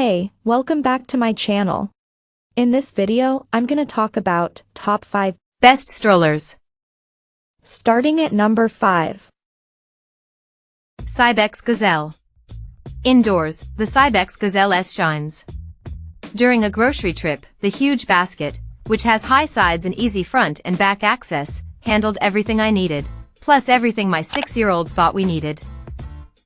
Hey, welcome back to my channel. In this video, I'm gonna talk about top 5 best strollers. Starting at number 5. Cybex Gazelle. Indoors, the Cybex Gazelle S shines. During a grocery trip, the huge basket, which has high sides and easy front and back access, handled everything I needed, plus everything my 6-year-old thought we needed.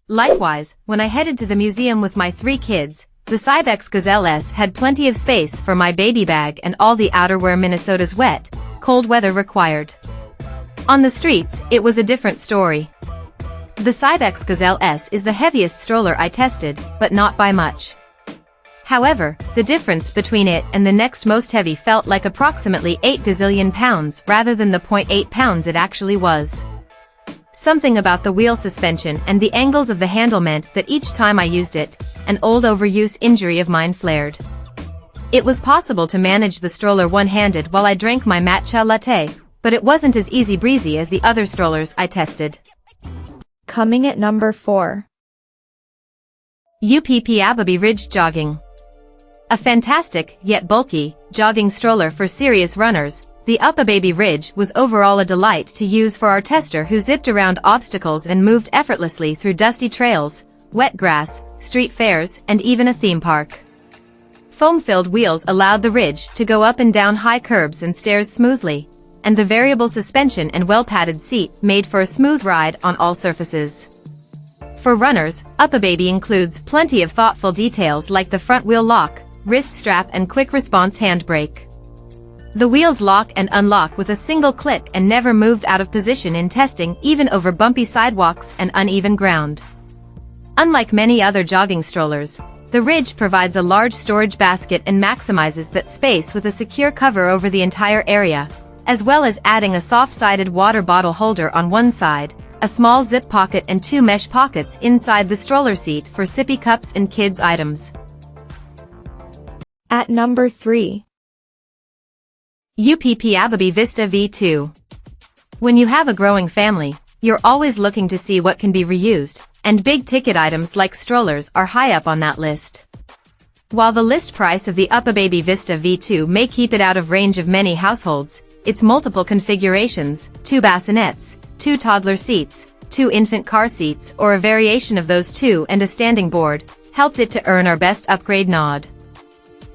Likewise, when I headed to the museum with my 3 kids, the Cybex Gazelle S had plenty of space for my baby bag and all the outerwear Minnesota's wet, cold weather required. On the streets, it was a different story. The Cybex Gazelle S is the heaviest stroller I tested, but not by much. However, the difference between it and the next most heavy felt like approximately 8 gazillion pounds rather than the 0.8 pounds it actually was. Something about the wheel suspension and the angles of the handle meant that each time I used it, an old overuse injury of mine flared. It was possible to manage the stroller one-handed while I drank my matcha latte, but it wasn't as easy breezy as the other strollers I tested. Coming at number 4. UPPAbaby Ridged Jogging. A fantastic, yet bulky, jogging stroller for serious runners, the UPPAbaby Ridge was overall a delight to use for our tester who zipped around obstacles and moved effortlessly through dusty trails, wet grass, street fairs, and even a theme park. Foam-filled wheels allowed the Ridge to go up and down high curbs and stairs smoothly, and the variable suspension and well-padded seat made for a smooth ride on all surfaces. For runners, UPPAbaby includes plenty of thoughtful details like the front wheel lock, wrist strap and quick response handbrake. The wheels lock and unlock with a single click and never moved out of position in testing even over bumpy sidewalks and uneven ground. Unlike many other jogging strollers, the Ridge provides a large storage basket and maximizes that space with a secure cover over the entire area, as well as adding a soft-sided water bottle holder on one side, a small zip pocket and 2 mesh pockets inside the stroller seat for sippy cups and kids' items. At number 3. UPPAbaby Vista V2. When you have a growing family, you're always looking to see what can be reused, and big-ticket items like strollers are high up on that list. While the list price of the UPPAbaby Vista V2 may keep it out of range of many households, its multiple configurations, 2 bassinets, 2 toddler seats, 2 infant car seats or a variation of those 2 and a standing board, helped it to earn our best upgrade nod.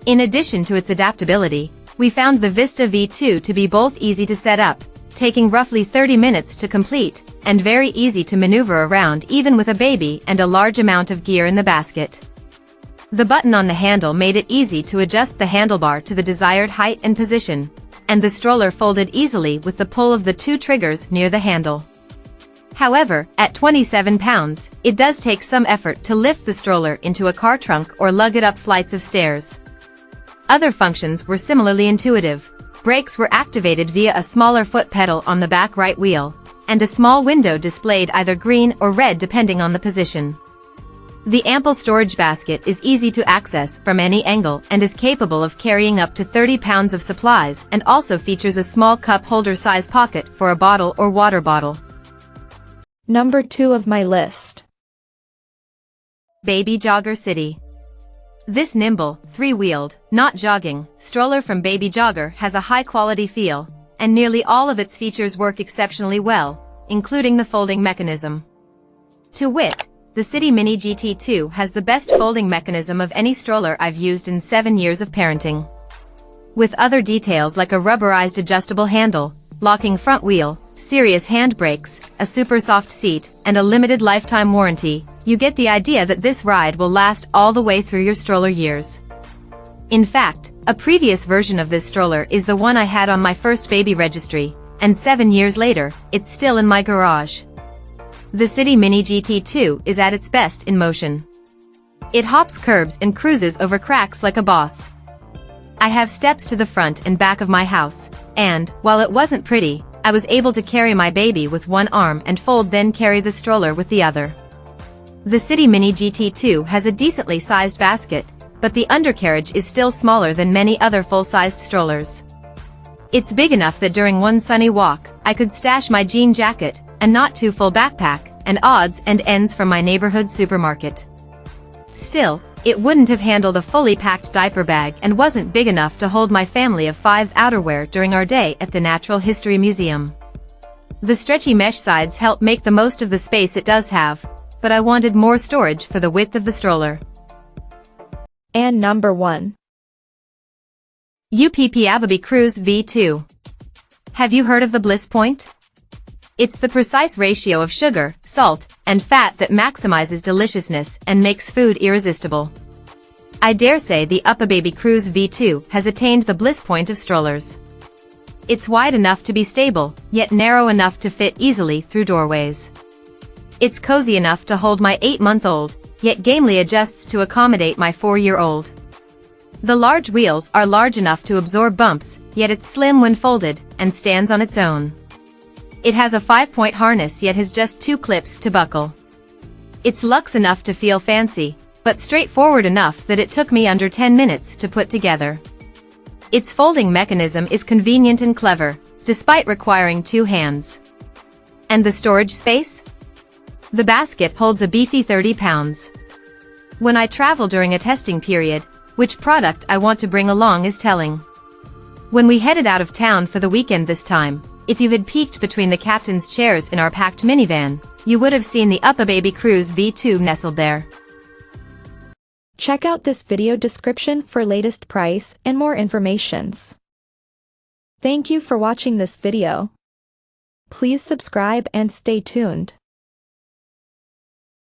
In addition to its adaptability, we found the Vista V2 to be both easy to set up, taking roughly 30 minutes to complete, and very easy to maneuver around even with a baby and a large amount of gear in the basket. The button on the handle made it easy to adjust the handlebar to the desired height and position, and the stroller folded easily with the pull of the 2 triggers near the handle. However, at 27 pounds, it does take some effort to lift the stroller into a car trunk or lug it up flights of stairs. Other functions were similarly intuitive. Brakes were activated via a smaller foot pedal on the back right wheel, and a small window displayed either green or red depending on the position. The ample storage basket is easy to access from any angle and is capable of carrying up to 30 pounds of supplies and also features a small cup holder size pocket for a bottle or water bottle. Number 2 of my list. Baby Jogger City. This nimble, 3-wheeled, not jogging, stroller from Baby Jogger has a high-quality feel, and nearly all of its features work exceptionally well, including the folding mechanism. To wit, the City Mini GT2 has the best folding mechanism of any stroller I've used in 7 years of parenting. With other details like a rubberized adjustable handle, locking front wheel, serious handbrakes, a super soft seat, and a limited lifetime warranty, you get the idea that this ride will last all the way through your stroller years. In fact, a previous version of this stroller is the one I had on my first baby registry, and 7 years later, it's still in my garage. The City Mini GT2 is at its best in motion. It hops curbs and cruises over cracks like a boss. I have steps to the front and back of my house, and, while it wasn't pretty, I was able to carry my baby with one arm and then carry the stroller with the other. The City Mini GT2 has a decently sized basket, but the undercarriage is still smaller than many other full-sized strollers. It's big enough that during one sunny walk, I could stash my jean jacket, a not too full backpack, and odds and ends from my neighborhood supermarket. Still, It wouldn't have handled a fully packed diaper bag and wasn't big enough to hold my family of five's outerwear during our day at the Natural History Museum. The stretchy mesh sides help make the most of the space it does have, but I wanted more storage for the width of the stroller. And number 1. UPPAbaby Cruz V2. Have you heard of the Bliss Point? It's the precise ratio of sugar, salt, and fat that maximizes deliciousness and makes food irresistible. I dare say the UPPAbaby Cruz V2 has attained the bliss point of strollers. It's wide enough to be stable, yet narrow enough to fit easily through doorways. It's cozy enough to hold my 8-month-old, yet gamely adjusts to accommodate my 4-year-old. The large wheels are large enough to absorb bumps, yet it's slim when folded, and stands on its own. It has a 5-point harness yet has just 2 clips to buckle. It's luxe enough to feel fancy, but straightforward enough that it took me under 10 minutes to put together. Its folding mechanism is convenient and clever, despite requiring 2 hands. And the storage space? The basket holds a beefy 30 pounds. When I travel during a testing period, which product I want to bring along is telling. When we headed out of town for the weekend this time, if you had peeked between the captain's chairs in our packed minivan, you would have seen the UPPAbaby Cruz V2 nestled there. Check out this video description for latest price and more informations. Thank you for watching this video. Please subscribe and stay tuned.